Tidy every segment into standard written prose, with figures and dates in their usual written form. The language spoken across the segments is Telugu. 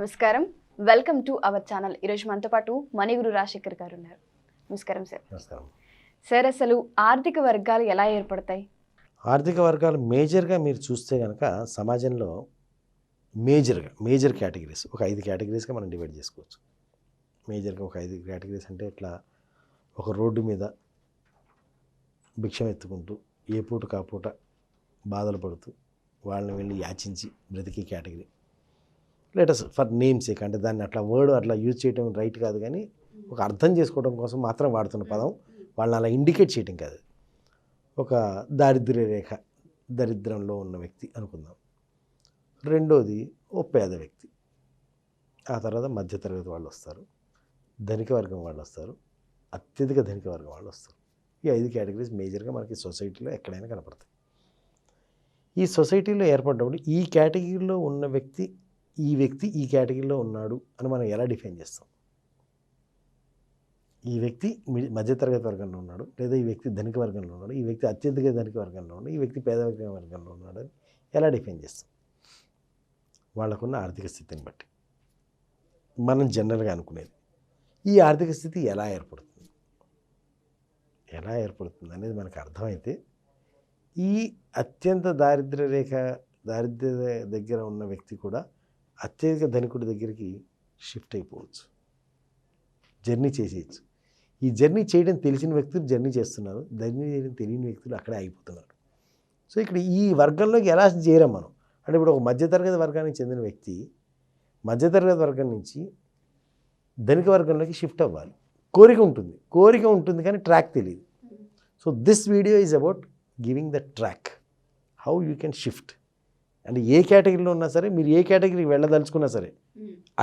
నమస్కారం. Welcome to our channel. ఈరోజు మనతో పాటు మణిగురు రాజశేఖర్ గారు ఉన్నారు. నమస్కారం సార్. నమస్కారం సార్, అసలు ఆర్థిక వర్గాలు ఎలా ఏర్పడతాయి? ఆర్థిక వర్గాలు మేజర్గా మీరు చూస్తే కనుక సమాజంలో మేజర్ కేటగిరీస్ ఒక 5 కేటగిరీస్గా మనం డివైడ్ చేసుకోవచ్చు. మేజర్గా ఒక 5 కేటగిరీస్ అంటే ఇట్లా ఒక రోడ్డు మీద భిక్షం ఎత్తుకుంటూ ఏ పూట కాపూట బాధలు పడుతూ వాళ్ళని వెళ్ళి యాచించి బ్రతికే category. Let's for name sake, అంటే దాన్ని అట్లా వర్డ్ అట్లా యూజ్ చేయడం రైట్ కాదు, కానీ ఒక అర్థం చేసుకోవడం కోసం మాత్రం వాడుతున్న పదం, వాళ్ళని అలా ఇండికేట్ చేయడం కాదు. ఒక దారిద్ర్య రేఖ, దరిద్రంలో ఉన్న వ్యక్తి అనుకుందాం. రెండోది ఓ పేద వ్యక్తి, ఆ తర్వాత మధ్యతరగతి వాళ్ళు వస్తారు, ధనిక వర్గం వాళ్ళు వస్తారు, అత్యధిక ధనిక వర్గం వాళ్ళు వస్తారు. ఈ 5 కేటగిరీస్ మేజర్గా మనకి సొసైటీలో ఎక్కడైనా కనపడతాయి. ఈ సొసైటీలో ఏర్పడినప్పుడు ఈ కేటగిరీలో ఉన్న వ్యక్తి ఈ కేటగిరీలో ఉన్నాడు అని మనం ఎలా డిఫైన్ చేస్తాం? ఈ వ్యక్తి మధ్యతరగతి వర్గంలో ఉన్నాడు, లేదా ఈ వ్యక్తి ధనిక వర్గంలో ఉన్నాడు, ఈ వ్యక్తి అత్యధిక ధనిక వర్గంలో ఉన్నాడు, ఈ వ్యక్తి పేద వర్గంలో ఉన్నాడు అని ఎలా డిఫైన్ చేస్తాం? వాళ్ళకున్న ఆర్థిక స్థితిని బట్టి మనం జనరల్గా అనుకునేది. ఈ ఆర్థిక స్థితి ఎలా ఏర్పడుతుంది అనేది మనకు అర్థమైతే ఈ అత్యంత దారిద్ర్య దగ్గర ఉన్న వ్యక్తి కూడా అత్యధిక ధనికుడి దగ్గరికి షిఫ్ట్ అయిపోవచ్చు, జర్నీ చేసేయచ్చు. ఈ జర్నీ చేయడం తెలిసిన వ్యక్తులు జర్నీ చేస్తున్నారు, జర్నీ చేయడం తెలియని వ్యక్తులు అక్కడే అయిపోతున్నారు. సో ఇక్కడ ఈ వర్గంలోకి ఎలా చేరాం మనం అంటే, ఇప్పుడు ఒక మధ్యతరగతి వర్గానికి చెందిన వ్యక్తి మధ్యతరగతి వర్గం నుంచి ధనిక వర్గంలోకి షిఫ్ట్ అవ్వాలి. కోరిక ఉంటుంది కానీ ట్రాక్ తెలియదు. So this video is about giving the track, how you can shift. అంటే ఏ కేటగిరీలో ఉన్నా సరే, మీరు ఏ కేటగిరీకి వెళ్ళదలుచుకున్నా సరే,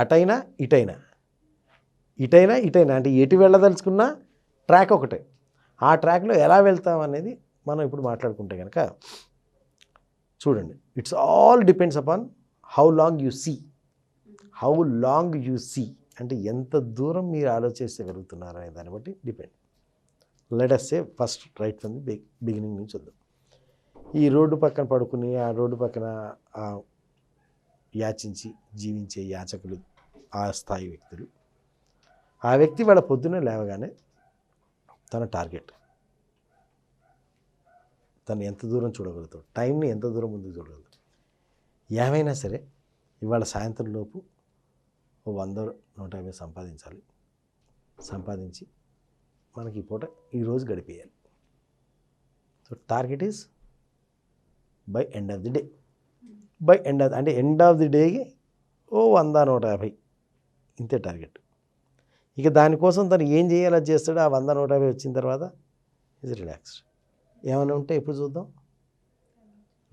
అటైనా ఇటైనా అంటే ఎటు వెళ్ళదలుచుకున్నా ట్రాక్ ఒకటే. ఆ ట్రాక్లో ఎలా వెళ్తాం అనేది మనం ఇప్పుడు మాట్లాడుకుంటే కనుక చూడండి. It's all depends upon how long you see అంటే ఎంత దూరం మీరు ఆలోచించగలుగుతున్నారు అనే దాన్ని బట్టి depend. Let us say first right from the beginning నుంచి వద్దాం. ఈ రోడ్డు పక్కన పడుకుని ఆ రోడ్డు పక్కన యాచించి జీవించే యాచకులు, ఆ స్థాయి వ్యక్తులు. ఆ వ్యక్తి వాళ్ళ పొద్దున్నే లేవగానే తన టార్గెట్, తను ఎంత దూరం చూడగలుగుతాడు, టైంని ఎంత దూరం ముందుకు చూడగలుగుతాడు. ఏమైనా సరే ఇవాళ సాయంత్రం లోపు 100-150 సంపాదించి మనకి ఈ పూట ఈరోజు గడిపేయాలి. So target is by end of the day. అంటే ఎండ్ ఆఫ్ ది డేకి 100-150 ఇంతే టార్గెట్. ఇక దానికోసం తను ఏం చేయాలో చేస్తాడో. ఆ 100-150 వచ్చిన తర్వాత ఈజ్ రిలాక్స్డ్. ఏమైనా ఉంటే ఎప్పుడు చూద్దాం,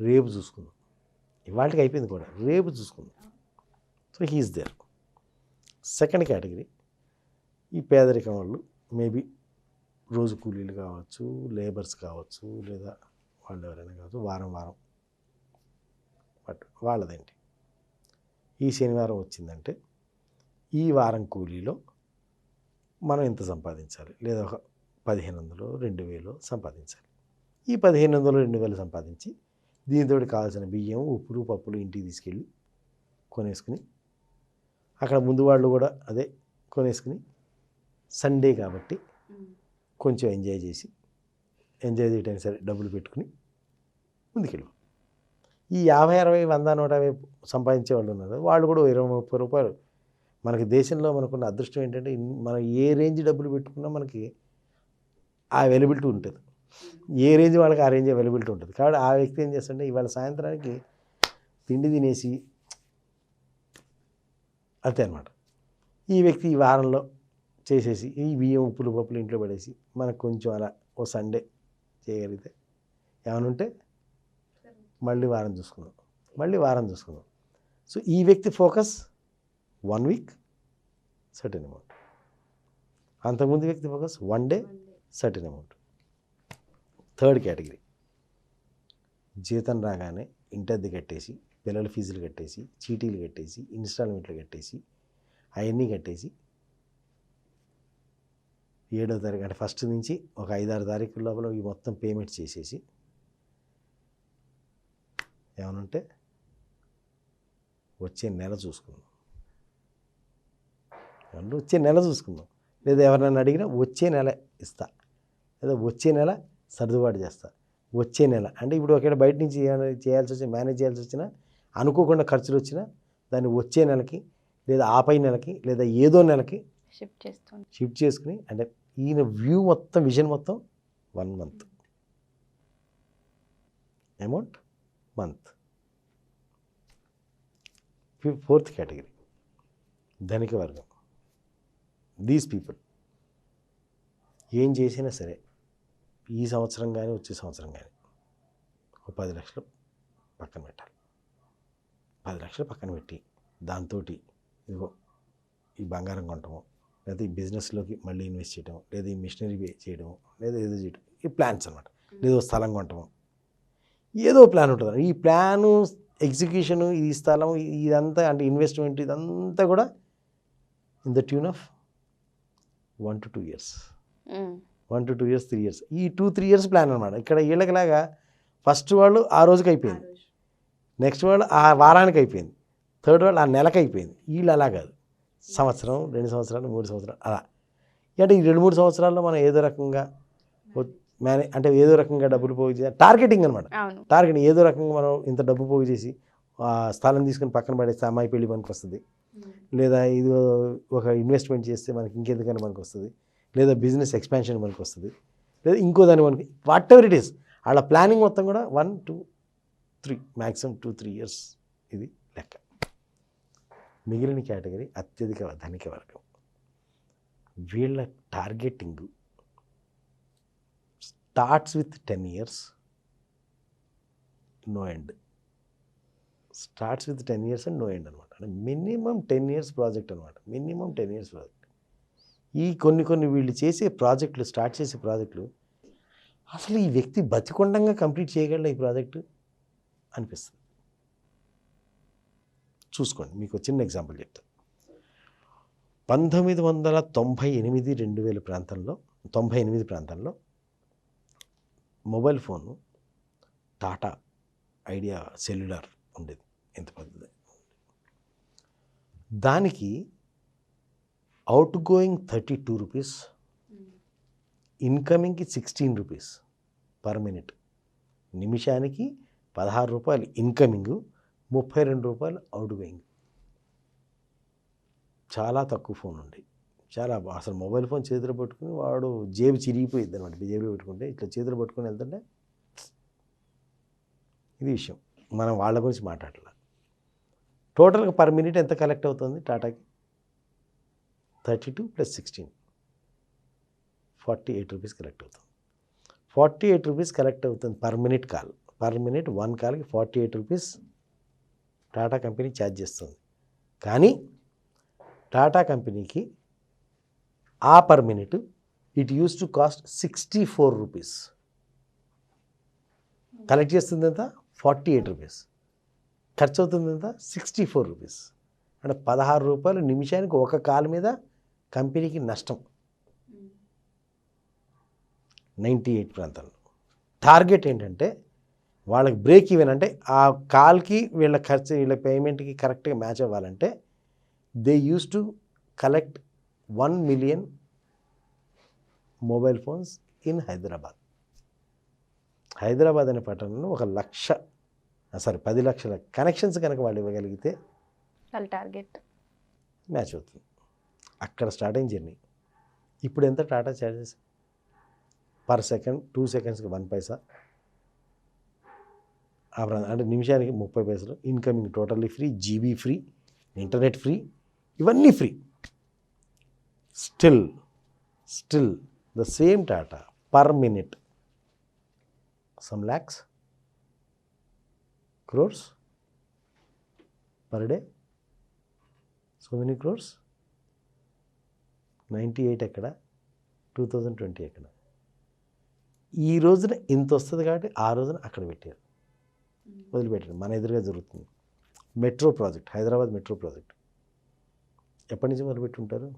రేపు చూసుకుందాం. ఇవాళకి అయిపోయింది కూడా, రేపు చూసుకుందాం. So he's there. Second category ఈ పేదరికం వాళ్ళు, మేబీ రోజు కూలీలు కావచ్చు, లేబర్స్ కావచ్చు, లేదా వాళ్ళు ఎవరైనా కావచ్చు, వారం బట్ వాళ్ళదేంటి, ఈ శనివారం వచ్చిందంటే ఈ వారం కూలీలో మనం ఎంత సంపాదించాలి, లేదా ఒక 1500-2000 సంపాదించాలి. ఈ 1500-2000 సంపాదించి దీంతో కావాల్సిన బియ్యం, ఉప్పులు, పప్పులు ఇంటికి తీసుకెళ్ళి కొనేసుకుని, అక్కడ ముందు వాళ్ళు కూడా అదే కొనేసుకుని, సండే కాబట్టి కొంచెం ఎంజాయ్ చేయడానికి సరే డబ్బులు పెట్టుకుని ముందుకెళ్ళి ఈ 50-60-100-150 సంపాదించే వాళ్ళు ఉన్నారు. వాళ్ళు కూడా 20-30 రూపాయలు. మనకి దేశంలో మనకున్న అదృష్టం ఏంటంటే, మనం ఏ రేంజ్ డబ్బులు పెట్టుకున్నా మనకి ఆ అవైలబిలిటీ ఉంటుంది. ఏ రేంజ్ వాళ్ళకి ఆ రేంజ్ అవైలబిలిటీ ఉంటుంది. కాబట్టి ఆ వ్యక్తి ఏం చేస్తుంటే ఇవాళ సాయంత్రానికి తిండి తినేసి అంతే అనమాట. ఈ వ్యక్తి ఈ వారంలో చేసేసి ఈ బియ్యం, ఉప్పులు, పప్పులు ఇంట్లో పడేసి మనకు కొంచెం అలా ఓ సండే చేయగలిగితే ఏమైనా ఉంటే మళ్ళీ వారం చూసుకుందాం. సో ఈ వ్యక్తి ఫోకస్ 1 వీక్ సర్టెన్ అమౌంట్, అంతకుముందు వ్యక్తి focus 1 day certain amount. Third category జీతం రాగానే ఇంటద్దె కట్టేసి, పిల్లల ఫీజులు కట్టేసి, చీటీలు కట్టేసి, ఇన్స్టాల్మెంట్లు కట్టేసి, అవన్నీ కట్టేసి 7వ తారీఖు అంటే ఫస్ట్ నుంచి ఒక 5-6 తారీఖుల లోపల ఈ మొత్తం పేమెంట్స్ చేసేసి ఏమనుంటే వచ్చే నెల చూసుకుందాం. అంటే వచ్చే నెల చూసుకుందాం, లేదా ఎవరినైనా అడిగినా వచ్చే నెల ఇస్తా, లేదా వచ్చే నెల సర్దుబాటు చేస్తా, వచ్చే నెల అంటే ఇప్పుడు ఒకవేళ బయట నుంచి చేయాల్సి వచ్చినా, మేనేజ్ చేయాల్సి వచ్చినా, అనుకోకుండా ఖర్చులు వచ్చినా దాన్ని వచ్చే నెలకి లేదా ఆపై నెలకి లేదా ఏదో నెలకి షిఫ్ట్ చేసుకుని, అంటే ఈయన వ్యూ మొత్తం, విజన్ మొత్తం 1 month amount month. 4th category ధనిక వర్గం. దీస్ పీపుల్ ఏం చేసినా సరే ఈ సంవత్సరం కానీ వచ్చే సంవత్సరం కానీ ఒక 10 లక్షలు పక్కన పెట్టాలి. 10 లక్షలు పక్కన పెట్టి దాంతో ఇదిగో ఈ బంగారం కొనటము, లేదా ఈ బిజినెస్లోకి మళ్ళీ ఇన్వెస్ట్ చేయడం, లేదా ఈ మిషనరీ చేయడం, లేదా ఏదో చేయడం, ఈ ప్లాన్స్ అనమాట. లేదా స్థలం కొనటము, ఏదో ప్లాన్ ఉంటుంది. ఈ ప్లాను, ఎగ్జిక్యూషను, ఈ స్థలం, ఇదంతా అంటే ఇన్వెస్ట్మెంట్, ఇదంతా కూడా in the tune of 1 to 2 years, 1 to 2 years, 3 years. ఈ 2-3 years ప్లాన్ అనమాట. ఇక్కడ వీళ్ళకిలాగా ఫస్ట్ వాళ్ళు ఆ రోజుకి అయిపోయింది, నెక్స్ట్ వాళ్ళు ఆ వారానికి అయిపోయింది, థర్డ్ వాళ్ళు ఆ నెలకి అయిపోయింది. వీళ్ళు అలా కాదు, సంవత్సరం, 2 సంవత్సరాలు, 3 సంవత్సరాలు అలా. అంటే ఈ 2-3 సంవత్సరాల్లో మనం ఏదో రకంగా అంటే ఏదో రకంగా డబ్బులు పోగు చేసి, టార్గెటింగ్ అనమాట. టార్గెటింగ్ ఏదో రకంగా మనం ఇంత డబ్బు పోగు చేసి స్థలం తీసుకుని పక్కన పడేస్తే అమ్మాయి పెళ్లి మనకు వస్తుంది, లేదా ఇది ఒక ఇన్వెస్ట్మెంట్ చేస్తే మనకి ఇంకెందుకని మనకు వస్తుంది, లేదా బిజినెస్ ఎక్స్పాన్షన్ మనకు వస్తుంది, లేదా ఇంకో దాన్ని మనకి వాట్ ఎవర్ ఇట్ ఈస్. వాళ్ళ ప్లానింగ్ మొత్తం కూడా 1 to 3 మ్యాక్సిమం 2-3 years ఇది లెక్క. మిగిలిన కేటగిరీ అత్యధిక ధనిక వర్గం. వీళ్ళ targeting starts with 10 years, no end. Starts with 10 years and no end అనమాట. అంటే మినిమం 10 years ప్రాజెక్ట్ అనమాట. Minimum 10 years project. ఈ కొన్ని వీళ్ళు చేసే ప్రాజెక్టులు, స్టార్ట్ చేసే ప్రాజెక్టులు, అసలు ఈ వ్యక్తి బతికొండంగా కంప్లీట్ చేయగలరా ఈ ప్రాజెక్టు అనిపిస్తుంది. చూసుకోండి, మీకు చిన్న ఎగ్జాంపుల్ చెప్తాను. 1998-2000 ప్రాంతంలో, 98 ప్రాంతంలో mobile phone Tata Idea cellular ఉండేది. ఎంత పెద్దది. దానికి అవుట్ గోయింగ్ 32 రూపీస్, ఇన్కమింగ్కి 16 రూపీస్ పర్ మినిట్. నిమిషానికి 16 రూపాయలు ఇన్కమింగ్, 32 రూపాయలు అవుట్ గోయింగ్. చాలా తక్కువ ఫోన్ ఉండి, చాలా అసలు మొబైల్ ఫోన్ చేతిలో పట్టుకుని వాడు జేబు చిరిగిపోయింది అనమాట. జేబులో పెట్టుకుంటే ఇట్లా చేతిలో పట్టుకుని వెళ్తుంటే ఇది విషయం. మనం వాళ్ళ గురించి మాట్లాడాలి. టోటల్గా పర్ మినిట్ ఎంత కలెక్ట్ అవుతుంది టాటాకి? 32 + 16 48 రూపీస్ కలెక్ట్ అవుతుంది. 48 రూపీస్ కలెక్ట్ అవుతుంది per minute call. Per minute 1 కాల్కి 48 rupees Tata company charge చేస్తుంది. కానీ టాటా కంపెనీకి ఆ per minute it use to cost 64 rupees. Collect చేస్తుంది ఎంత? 48 రూపీస్. ఖర్చు అవుతుంది ఎంత? 64 రూపీస్. అంటే 16 రూపాయలు నిమిషానికి ఒక కాల్ మీద కంపెనీకి నష్టం. 98 ప్రాంతాల్లో టార్గెట్ ఏంటంటే వాళ్ళకి బ్రేక్ ఈవెన్, అంటే ఆ కాల్కి వీళ్ళ ఖర్చు, వీళ్ళ పేమెంట్కి కరెక్ట్గా మ్యాచ్ అవ్వాలంటే they use to collect 1 million mobile phones in Hyderabad. Hyderabad అనే పట్టణంలో 10 లక్షల కనెక్షన్స్ కనుక వాళ్ళు ఇవ్వగలిగితే వాళ్ళ టార్గెట్ మ్యాచ్ అవుతుంది. అక్కడ స్టార్ట్ అయిన జర్నీ. ఇప్పుడు ఎంత టాటా ఛార్జెస్? పర్ సెకండ్ 2 secondsకి 1 పైసా, అంటే నిమిషానికి 30 పైసలు. Incoming totally free, GB free, internet free, ఇవన్నీ free. Still the same Tata per minute some lakhs, crores per day, so many crores. 98 ఎక్కడ, 2020 ఎక్కడ? ఈ రోజున ఇంత వస్తుంది కాబట్టి ఆ రోజున అక్కడ పెట్టారు, వదిలిపెట్టారు. మన ఎదురుగా జరుగుతుంది. Metro project, Hyderabad metro project ఎప్పటి నుంచి మొదలుపెట్టి ఉంటారు?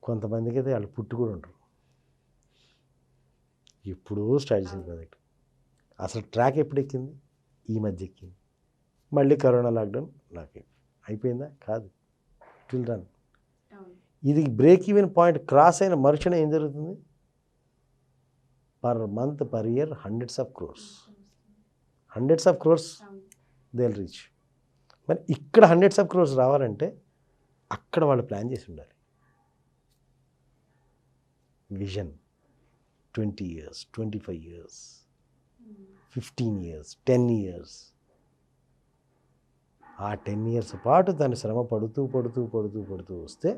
కొంతమందికి అయితే వాళ్ళు పుట్టి కూడా ఉంటారు. ఎప్పుడూ స్టార్ట్ చేసిన ప్రాజెక్ట్. అసలు ట్రాక్ ఎప్పుడు ఎక్కింది? ఈ మధ్య ఎక్కింది. మళ్ళీ కరోనా లాక్డౌన్ అయిపోయిందా? కాదు, ఇట్ విల్ రన్. ఇది బ్రేక్ ఈవెన్ పాయింట్ క్రాస్ అయిన మరుక్షణం ఏం జరుగుతుంది? Per month per year hundreds of crores they will reach. మరి ఇక్కడ హండ్రెడ్స్ ఆఫ్ క్రోర్స్ రావాలంటే అక్కడ వాళ్ళు ప్లాన్ చేసి ఉండాలి. Vision 20 years, 25 years, 15 years, 10 years. ఆ 10 years పాటు దాన్ని శ్రమ పడుతూ వస్తే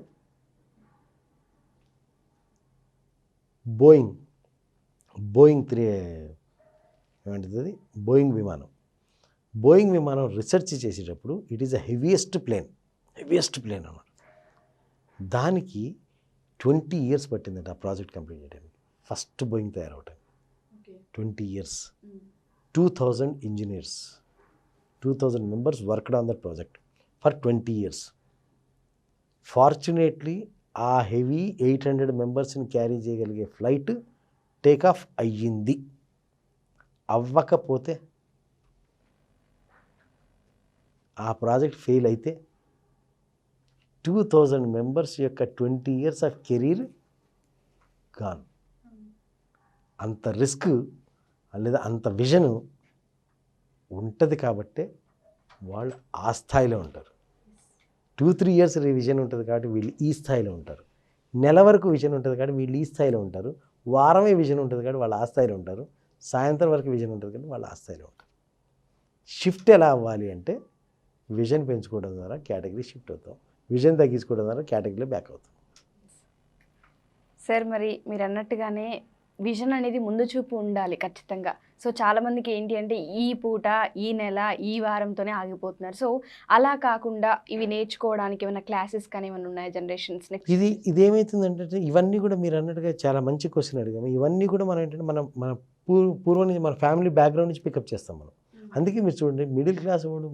బోయింగ్ ఏమంటుంది బోయింగ్ విమానం రిసర్చ్ చేసేటప్పుడు it is the heaviest plane అన్నమాట. దానికి 20 years పట్టిందంట ఆ ప్రాజెక్ట్ కంప్లీట్ చేయడానికి. ఫస్ట్ బోయింగ్ తయారవటానికి 20 years, 2000 engineers, 2000 members worked on that project for 20 years. Fortunately, ఆ హెవీ 800 మెంబర్స్ని క్యారీ చేయగలిగే ఫ్లైట్ టేక్ ఆఫ్ అయ్యింది. అవ్వకపోతే ఆ ప్రాజెక్ట్ ఫెయిల్ అయితే 2000 మెంబర్స్ యొక్క 20 years ఆఫ్ కెరీర్ గాన్. అంత రిస్క్ లేదా అంత విజన్ ఉంటుంది కాబట్టే వాళ్ళు ఆ స్థాయిలో ఉంటారు. 2-3 years విజన్ ఉంటుంది కాబట్టి వీళ్ళు ఈ స్థాయిలో ఉంటారు. నెల వరకు విజన్ ఉంటుంది కాబట్టి వీళ్ళు ఈ స్థాయిలో ఉంటారు. వారమే విజన్ ఉంటుంది కాబట్టి వాళ్ళు ఆ స్థాయిలో ఉంటారు. సాయంత్రం వరకు విజన్ ఉంటుంది కాబట్టి వాళ్ళు ఆ స్థాయిలో ఉంటారు. షిఫ్ట్ ఎలా అవ్వాలి అంటే విజన్ పెంచుకోవడం ద్వారా కేటగిరీ షిఫ్ట్ అవుతాం, విజన్ తగ్గించుకోవడం ద్వారా కేటగిరీలో బ్యాక్ అవుతాం. సార్ మరి మీరు అన్నట్టుగానే విజన్ అనేది ముందు చూపు ఉండాలి ఖచ్చితంగా. సో చాలామందికి ఏంటి అంటే ఈ పూట, ఈ నెల, ఈ వారంతోనే ఆగిపోతున్నారు. సో అలా కాకుండా ఇవి నేర్చుకోవడానికి ఏమైనా క్లాసెస్ కానీ ఏమైనా ఉన్నాయా జనరేషన్స్? ఇదేమవుతుందంటే ఇవన్నీ కూడా మీరు అన్నట్టుగా చాలా మంచి క్వశ్చన్ అడిగాము. ఇవన్నీ కూడా మనం ఏంటంటే మన పూర్వం నుంచి మన ఫ్యామిలీ బ్యాక్గ్రౌండ్ నుంచి పికప్ చేస్తాం మనం. అందుకే మీరు చూడండి, మిడిల్ క్లాస్ వాడు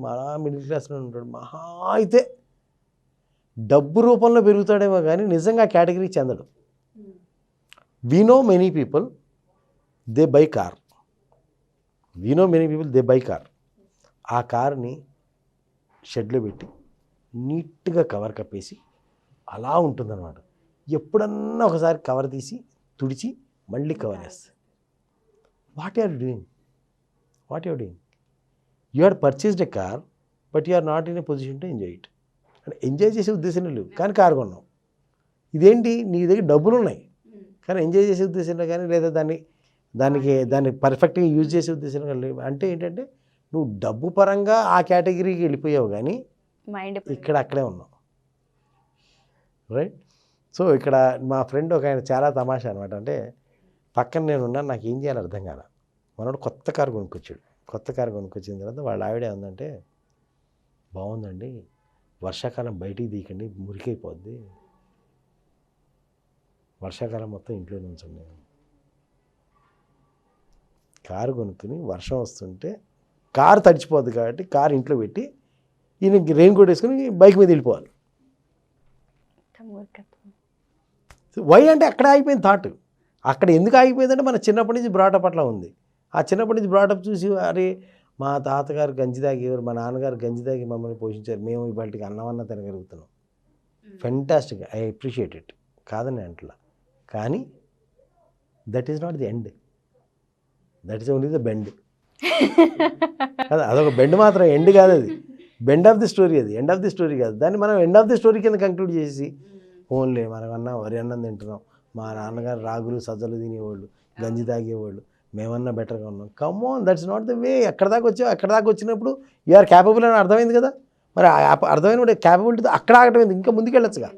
మిడిల్ క్లాస్లో ఉంటాడు, మహా అయితే డబ్బు రూపంలో పెరుగుతాడేమో కానీ నిజంగా కేటగిరీకి చెందడు. We know many people, they buy car. ఆ కార్ని షెడ్లో పెట్టి నీట్గా కవర్ కప్పేసి అలా ఉంటుందన్నమాట. ఎప్పుడన్నా ఒకసారి కవర్ తీసి తుడిచి మళ్ళీ కవర్ వేస్తారు. What you are doing? You had purchased a car but you are not in a position to enjoy it. అంటే ఎంజాయ్ చేసే ఉద్దేశం లేవు కానీ కారు కొన్నావు. ఇదేంటి, నీ దగ్గర డబ్బులు ఉన్నాయి కానీ ఎంజాయ్ చేసే ఉద్దేశంలో కానీ లేదా దాన్ని పర్ఫెక్ట్గా యూజ్ చేసే ఉద్దేశంలో లేవు. అంటే ఏంటంటే నువ్వు డబ్బు పరంగా ఆ కేటగిరీకి వెళ్ళిపోయావు కానీ ఇక్కడ అక్కడే ఉన్నావు, రైట్? సో ఇక్కడ మా ఫ్రెండ్ ఒక ఆయన చాలా తమాషా అనమాట. అంటే పక్కన నేను ఉన్నాను, నాకు ఏం చేయాలో అర్థం కాల. మనోడు కొత్త కారు కొనుక్కొచ్చాడు. కొత్త కారు కొనుక్కొచ్చిన తర్వాత వాళ్ళ ఆవిడే ఉందంటే, బాగుందండి, వర్షాకాలం బయటికి తీయకండి మురికైపోద్ది, వర్షాకాలం మొత్తం ఇంట్లోనే ఉంచండి. కారు కొనుక్కుని వర్షం వస్తుంటే కారు తడిచిపోద్ది కాబట్టి కారు ఇంట్లో పెట్టి ఈయన రెయిన్ కోట్ వేసుకుని బైక్ మీద వెళ్ళిపోవాలి. వై అంటే అక్కడ ఆగిపోయింది థాట్. అక్కడ ఎందుకు ఆగిపోయిందంటే మన చిన్నప్పటి నుంచి బ్రాటప్ అట్లా ఉంది. ఆ చిన్నప్పటి నుంచి బ్రాటప్ చూసి అరే మా తాతగారు గంజి తాగేవారు, మా నాన్నగారు గంజి తాగి మమ్మల్ని పోషించారు, మేము ఇవాళకి అన్నమన్నా తినగలుగుతున్నాం. ఫెంటాస్టిక్, ఐ అప్రిషియేట్ ఇట్, కాదని అంటలా. కానీ that is not the end, that is only the bend. అదొక బెండ్ మాత్రం, ఎండ్ కాదు అది. బెండ్ ఆఫ్ ది స్టోరీ, అది ఎండ్ ఆఫ్ ది స్టోరీ కాదు. దాన్ని మనం ఎండ్ ఆఫ్ ది స్టోరీ కింద కంక్లూడ్ చేసి ఓన్లీ మనమన్నా వరి అన్నం తింటున్నాం, మా నాన్నగారు రాగులు సజ్జలు తినేవాళ్ళు, గంజి తాగేవాళ్ళు, మేమన్నా బెటర్గా ఉన్నాం. Come on, that's not the way. ఎక్కడ దాకా వచ్చినప్పుడు యూఆర్ క్యాపబుల్ అని అర్థమైంది కదా. మరి అర్థమైన క్యాపబిలిటీ అక్కడ ఆగటమైంది, ఇంకా ముందుకెళ్ళొచ్చుగా.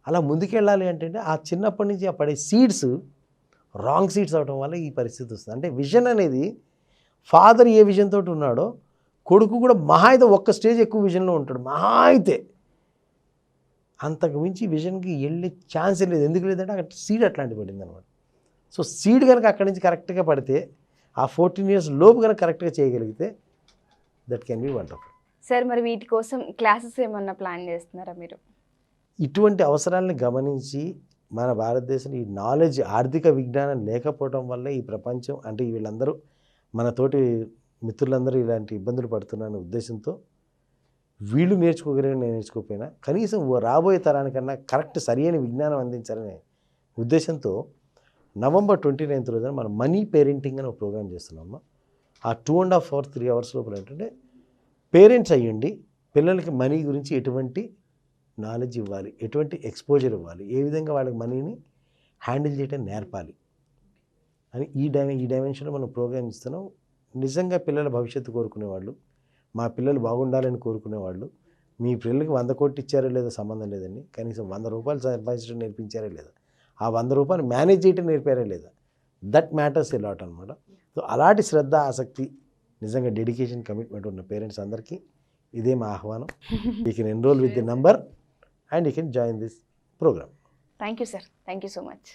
అలా ముందుకెళ్ళాలి అంటే ఆ చిన్నప్పటి నుంచి ఆ పడే సీడ్స్ రాంగ్ సీడ్స్ అవడం వల్ల ఈ పరిస్థితి వస్తుంది. అంటే విజన్ అనేది ఫాదర్ ఏ విజన్ తోటి ఉన్నాడో కొడుకు కూడా మహా అయితే ఒక్క స్టేజ్ ఎక్కువ విజన్లో ఉంటాడు, మహా అయితే. అంతకు మించి విజన్కి వెళ్ళే ఛాన్సే లేదు. ఎందుకు లేదంటే అక్కడ సీడ్ అట్లాంటి పడింది అనమాట. సో సీడ్ కనుక అక్కడి నుంచి కరెక్ట్గా పడితే, ఆ 14 years లోపు కనుక కరెక్ట్గా చేయగలిగితే that can be wonderful. Sir మరి వీటి కోసం క్లాసెస్ ఏమన్నా ప్లాన్ చేస్తున్నారా మీరు? ఇటువంటి అవసరాలను గమనించి మన భారతదేశంలో ఈ నాలెడ్జ్, ఆర్థిక విజ్ఞానం లేకపోవడం వల్ల ఈ ప్రపంచం అంటే వీళ్ళందరూ మన తోటి మిత్రులందరూ ఇలాంటి ఇబ్బందులు పడుతున్నారనే ఉద్దేశంతో వీళ్ళు నేర్చుకోగలిగిన నేను నేర్చుకోకపోయినా కనీసం రాబోయే తరానికన్నా కరెక్ట్ సరైన విజ్ఞానం అందించాలనే ఉద్దేశంతో నవంబర్ 29th రోజున మనం మనీ పేరెంటింగ్ అని ఒక ప్రోగ్రామ్ చేస్తున్నామమ్మా. ఆ 2.5 hours 3 hours లోపల ఏంటంటే పేరెంట్స్ అయ్యండి పిల్లలకి మనీ గురించి ఎటువంటి నాలెడ్జ్ ఇవ్వాలి, ఎటువంటి ఎక్స్పోజర్ ఇవ్వాలి, ఏ విధంగా వాళ్ళకి మనీని హ్యాండిల్ చేయడం నేర్పాలి అని ఈ డైమెన్షన్లో మనం ప్రోగ్రామ్ ఇస్తున్నాం. నిజంగా పిల్లల భవిష్యత్తు కోరుకునేవాళ్ళు, మా పిల్లలు బాగుండాలని కోరుకునేవాళ్ళు, మీ పిల్లలకి 100 కోట్లు ఇచ్చారో లేదో సంబంధం లేదండి, కనీసం 100 రూపాయలు సంపాదించడం నేర్పించారా లేదా, ఆ 100 రూపాయలు మేనేజ్ చేయడం నేర్పారా లేదా, దట్ మ్యాటర్స్ ఎ లాట్ అనమాట. సో అలాంటి శ్రద్ధ, ఆసక్తి, నిజంగా డెడికేషన్, కమిట్మెంట్ ఉన్న పేరెంట్స్ అందరికీ ఇదే మా ఆహ్వానం. You can enrol with the number and you can join this programme. Thank you sir, thank you so much.